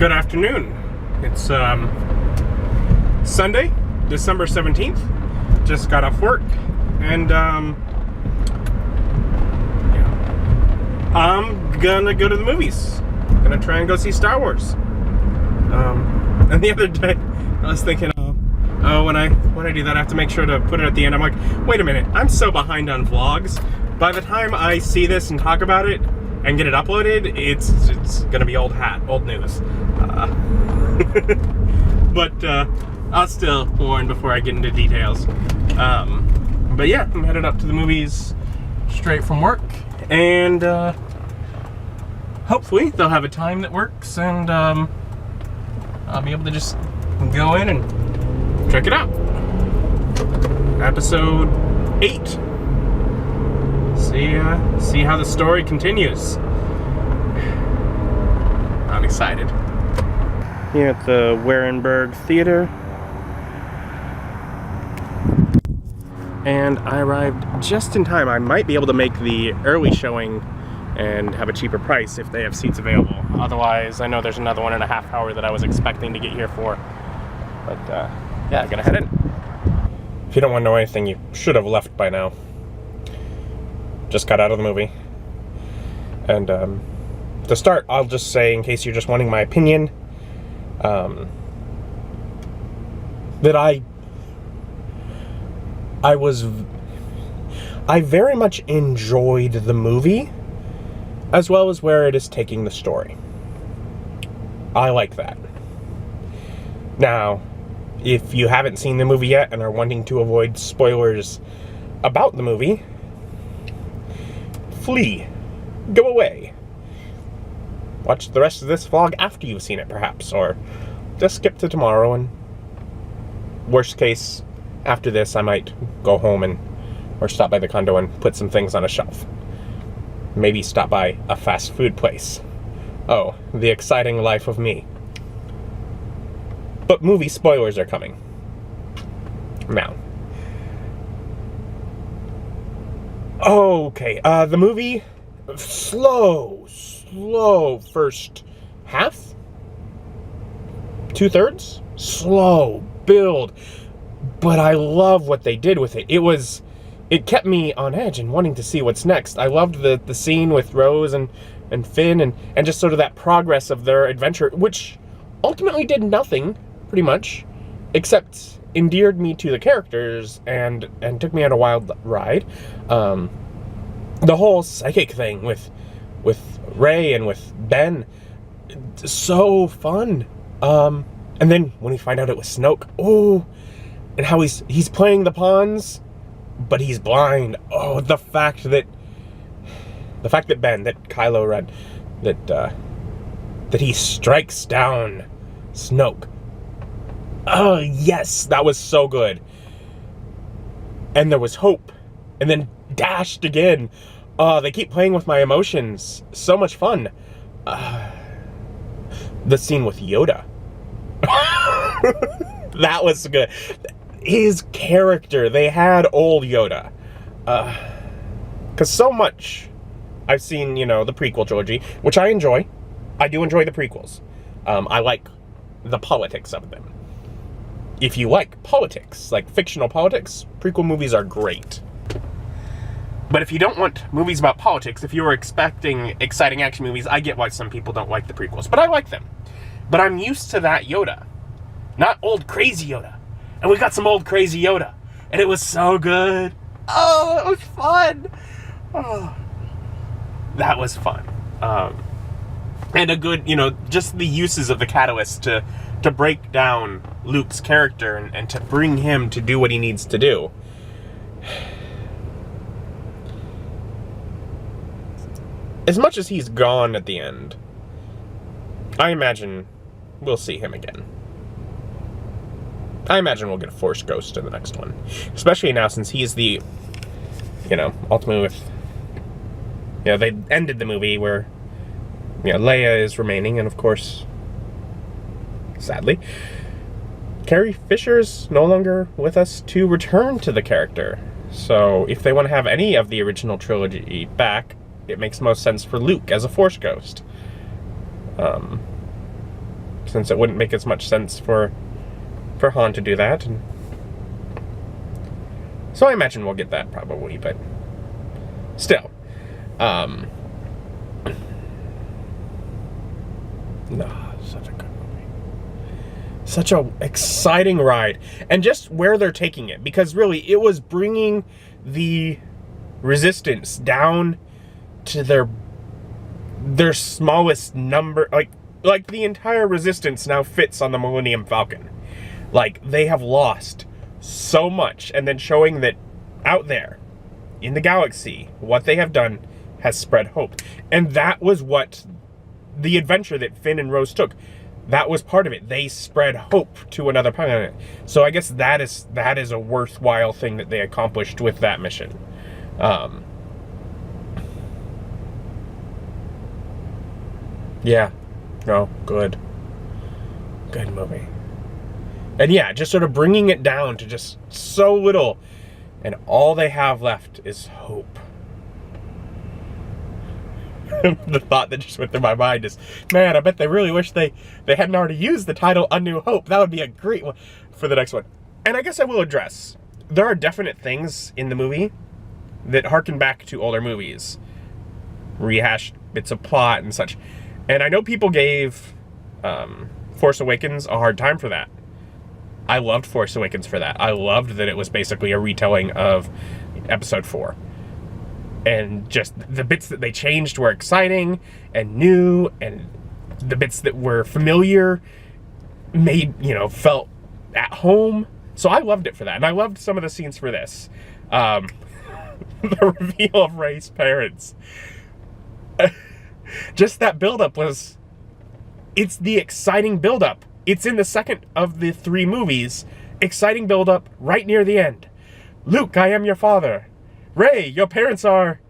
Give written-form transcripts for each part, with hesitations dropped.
Good afternoon. It's Sunday, December 17th. Just got off work, and I'm gonna go to the movies. Gonna try and go see Star Wars. And the other day, I was thinking, when I do that, I have to make sure to put it at the end. I'm like, wait a minute, I'm so behind on vlogs. By the time I see this and talk about it and get it uploaded, it's gonna be old news. But I'll still warn before I get into details. But yeah, I'm headed up to the movies straight from work, and hopefully they'll have a time that works, and I'll be able to just go in and check it out. Episode 8. See how the story continues. I'm excited. Here at the Warenberg Theater. And I arrived just in time. I might be able to make the early showing and have a cheaper price if they have seats available. Otherwise, I know there's another 1.5 hours that I was expecting to get here for. But yeah, gonna head in. If you don't want to know anything, you should have left by now. Just got out of the movie. And to start, I'll just say, in case you're just wanting my opinion, that I very much enjoyed the movie, as well as where it is taking the story. I like that. Now, if you haven't seen the movie yet and are wanting to avoid spoilers about the movie, flee. Go away. Watch the rest of this vlog after you've seen it, perhaps, or just skip to tomorrow, and worst case, after this, I might go home or stop by the condo and put some things on a shelf. Maybe stop by a fast food place. Oh, the exciting life of me. But movie spoilers are coming. Now. Okay, the movie, slow first half, 2/3, slow build, but I love what they did with it. It kept me on edge and wanting to see what's next. I loved the scene with Rose and Finn and just sort of that progress of their adventure, which ultimately did nothing, pretty much, except endeared me to the characters and took me on a wild ride. The whole psychic thing with Rey and with Ben, so fun. And then when we find out it was Snoke, oh, and how he's playing the pawns, but he's blind. Oh, the fact that Ben, that Kylo Ren, that he strikes down Snoke. Oh, yes, that was so good. And there was hope. And then dashed again. They keep playing with my emotions. So much fun. The scene with Yoda. That was good. His character, they had old Yoda. Because so much I've seen, the prequel trilogy, which I enjoy. I do enjoy the prequels. I like the politics of them. If you like politics, like fictional politics, prequel movies are great. But if you don't want movies about politics, if you were expecting exciting action movies, I get why some people don't like the prequels, but I like them. But I'm used to that Yoda. Not old crazy Yoda. And we got some old crazy Yoda. And it was so good. Oh, it was fun. Oh, that was fun. And a good, just the uses of the catalyst to break down Luke's character and to bring him to do what he needs to do. As much as he's gone at the end, I imagine we'll see him again. I imagine we'll get a Force Ghost in the next one. Especially now since he's the, ultimately with, they ended the movie where, Leia is remaining, and of course, sadly, Carrie Fisher's no longer with us to return to the character. So if they want to have any of the original trilogy back, it makes most sense for Luke as a Force Ghost. since it wouldn't make as much sense for Han to do that. And so I imagine we'll get that probably, but still. Such a good movie. Such a exciting ride. And just where they're taking it, because really it was bringing the Resistance down to their smallest number. Like the entire Resistance now fits on the Millennium Falcon. Like, they have lost so much, and then showing that out there in the galaxy, what they have done has spread hope. And that was what the adventure that Finn and Rose took, that was part of it. They spread hope to another planet. So I guess that is a worthwhile thing that they accomplished with that mission. Yeah. No, good movie. And yeah, just sort of bringing it down to just so little, and all they have left is hope. The thought that just went through my mind is, man, I bet they really wish they hadn't already used the title A New Hope. That would be a great one for the next one. And I guess I will address, there are definite things in the movie that harken back to older movies, rehashed bits of plot and such. And I know people gave Force Awakens a hard time for that. I loved Force Awakens for that. I loved that it was basically a retelling of Episode 4. And just the bits that they changed were exciting and new, and the bits that were familiar made, felt at home. So I loved it for that. And I loved some of the scenes for this. The reveal of Rey's parents. Just that buildup it's the exciting buildup. It's in the second of the 3 movies. Exciting buildup right near the end. Luke, I am your father. Rey, your parents are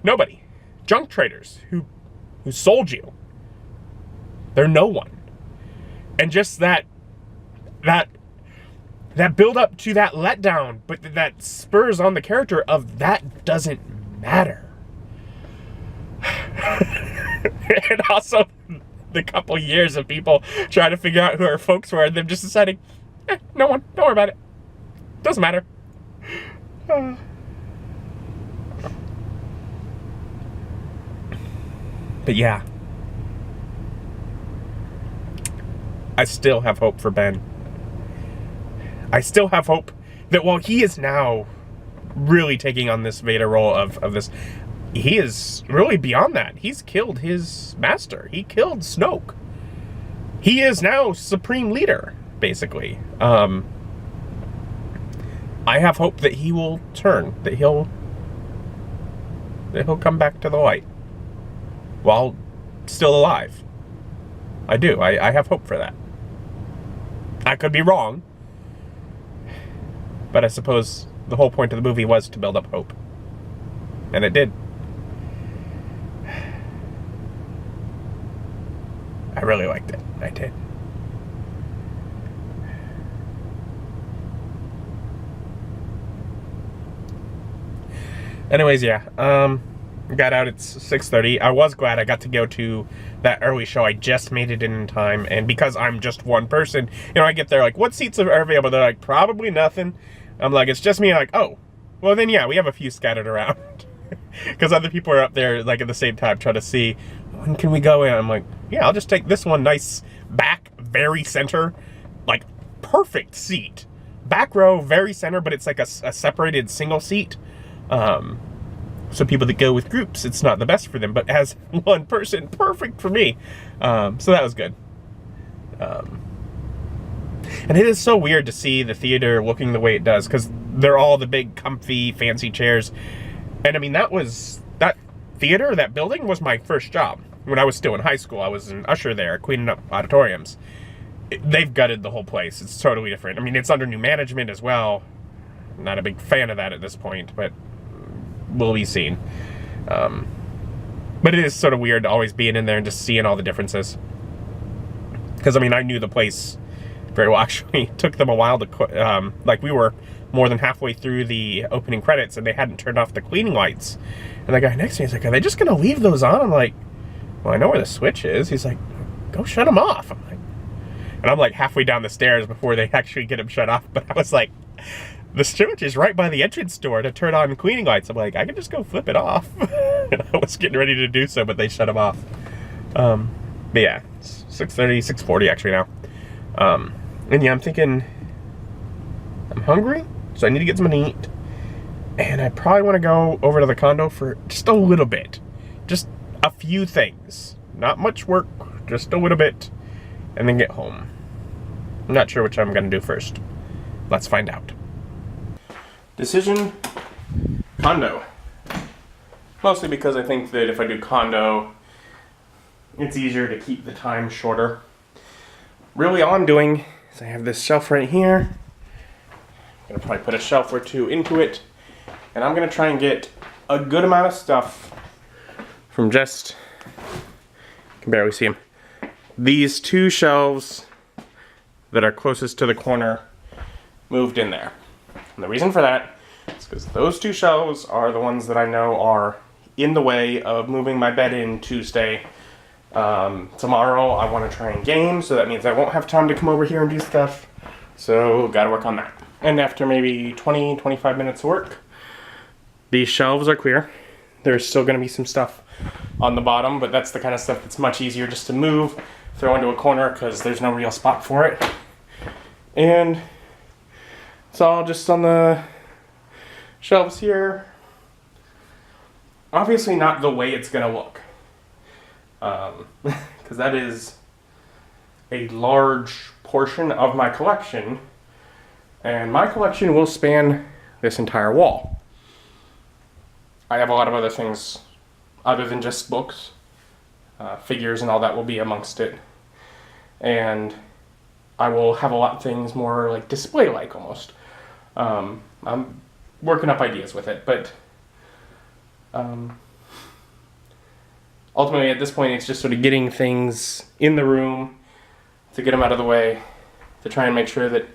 nobody. Junk traders who sold you. They're no one. And just that build up to that letdown, but that spurs on the character of that doesn't matter. And also the couple years of people trying to figure out who our folks were, and them just deciding, no one, don't worry about it. Doesn't matter. But yeah, I still have hope for Ben. I still have hope that while he is now really taking on this Vader role of this, he is really beyond that. He's killed his master. He killed Snoke. He is now supreme leader, basically. I have hope that he will turn, that he'll come back to the light while still alive. I do. I have hope for that. I could be wrong, but I suppose the whole point of the movie was to build up hope, and it did. I really liked it. I did. Anyways, yeah. Got out at 6:30. I was glad I got to go to that early show. I just made it in time, and because I'm just one person, I get there like, what seats are available? They're like, probably nothing. I'm like, it's just me. I'm like, oh, well then yeah, we have a few scattered around. Because other people are up there like at the same time trying to see, when can we go in? I'm like, yeah, I'll just take this one, nice back, very center, like perfect seat. Back row, very center, but it's like a separated single seat. So people that go with groups, it's not the best for them, but as one person, perfect for me. So that was good. And it is so weird to see the theater looking the way it does, because they're all the big, comfy, fancy chairs. And I mean, that theater, that building was my first job. When I was still in high school, I was an usher there, cleaning up auditoriums. They've gutted the whole place. It's totally different. I mean, it's under new management as well. I'm not a big fan of that at this point, but will be seen. But it is sort of weird always being in there and just seeing all the differences. Because, I mean, I knew the place very well. Actually, it took them a while to, like, we were more than halfway through the opening credits and they hadn't turned off the cleaning lights. And the guy next to me is like, are they just going to leave those on? I'm like, well, I know where the switch is. He's like, go shut them off. And I'm like halfway down the stairs before they actually get them shut off. But I was like, the switch is right by the entrance door to turn on cleaning lights. I'm like, I can just go flip it off. And I was getting ready to do so, but they shut them off. But yeah, it's 6:30, 6:40 actually now. And yeah, I'm thinking, I'm hungry, so I need to get something to eat. And I probably want to go over to the condo for just a little bit. Just a few things. Not much work, just a little bit. And then get home. I'm not sure which I'm going to do first. Let's find out. Decision, condo. Mostly because I think that if I do condo, it's easier to keep the time shorter. Really all I'm doing is I have this shelf right here. I'm going to probably put a shelf or two into it. And I'm going to try and get a good amount of stuff from just, you can barely see them, these two shelves that are closest to the corner moved in there. And the reason for that is because those two shelves are the ones that I know are in the way of moving my bed in Tuesday. Tomorrow I want to try and game, so that means I won't have time to come over here and do stuff. So gotta work on that. And after maybe 20-25 minutes of work, these shelves are clear. There's still going to be some stuff on the bottom, but that's the kind of stuff that's much easier just to move, throw into a corner, because there's no real spot for it. And it's all just on the shelves here. Obviously not the way it's going to look, because that is a large portion of my collection, and my collection will span this entire wall. I have a lot of other things other than just books. Figures and all that will be amongst it. And I will have a lot of things more like display-like almost. I'm working up ideas with it, but ultimately at this point it's just sort of getting things in the room to get them out of the way, to try and make sure that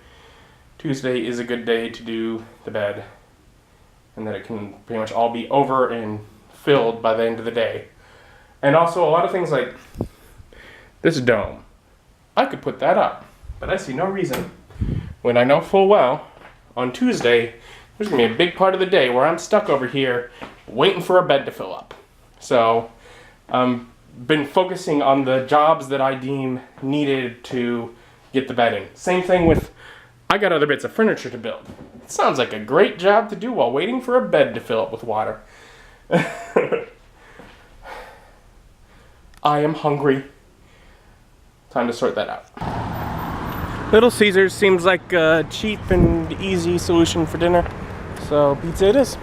Tuesday is a good day to do the bed, and that it can pretty much all be over and filled by the end of the day. And also a lot of things like this dome. I could put that up, but I see no reason when I know full well on Tuesday there's going to be a big part of the day where I'm stuck over here waiting for a bed to fill up. So been focusing on the jobs that I deem needed to get the bed in. Same thing with, I got other bits of furniture to build. It sounds like a great job to do while waiting for a bed to fill up with water. I am hungry. Time to sort that out. Little Caesars seems like a cheap and easy solution for dinner. So pizza it is.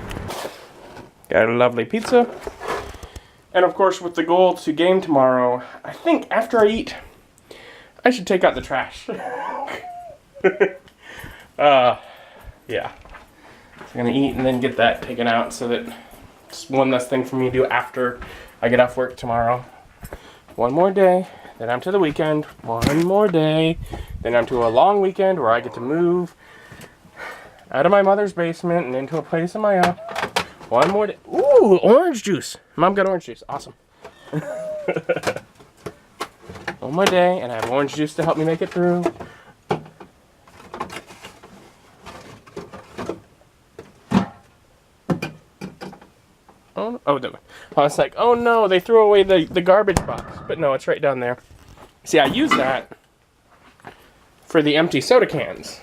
Got a lovely pizza. And of course with the goal to game tomorrow, I think after I eat, I should take out the trash. Yeah. I'm gonna eat and then get that taken out so that it's one less thing for me to do after I get off work tomorrow. One more day, then I'm to the weekend. One more day, then I'm to a long weekend where I get to move out of my mother's basement and into a place of my own. One more day. Ooh, orange juice. Mom got orange juice. Awesome. One more day, and I have orange juice to help me make it through. Oh, no. I was like, oh no, they threw away the garbage box. But no, it's right down there. See, I use that for the empty soda cans.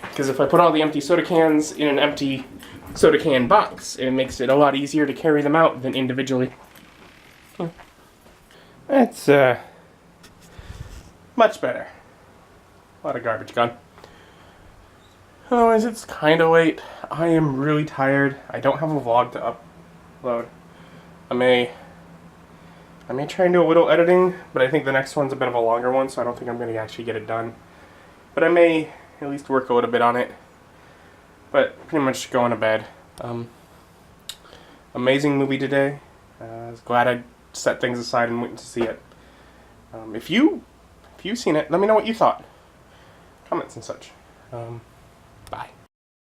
Because if I put all the empty soda cans in an empty soda can box, it makes it a lot easier to carry them out than individually. That's much better. A lot of garbage gone. Otherwise, it's kind of late. I am really tired. I don't have a vlog to upload. I may try and do a little editing, but I think the next one's a bit of a longer one, so I don't think I'm going to actually get it done. But I may at least work a little bit on it. But pretty much going to bed. Amazing movie today. I was glad I set things aside and went to see it. If you've seen it, let me know what you thought. Comments and such. Bye.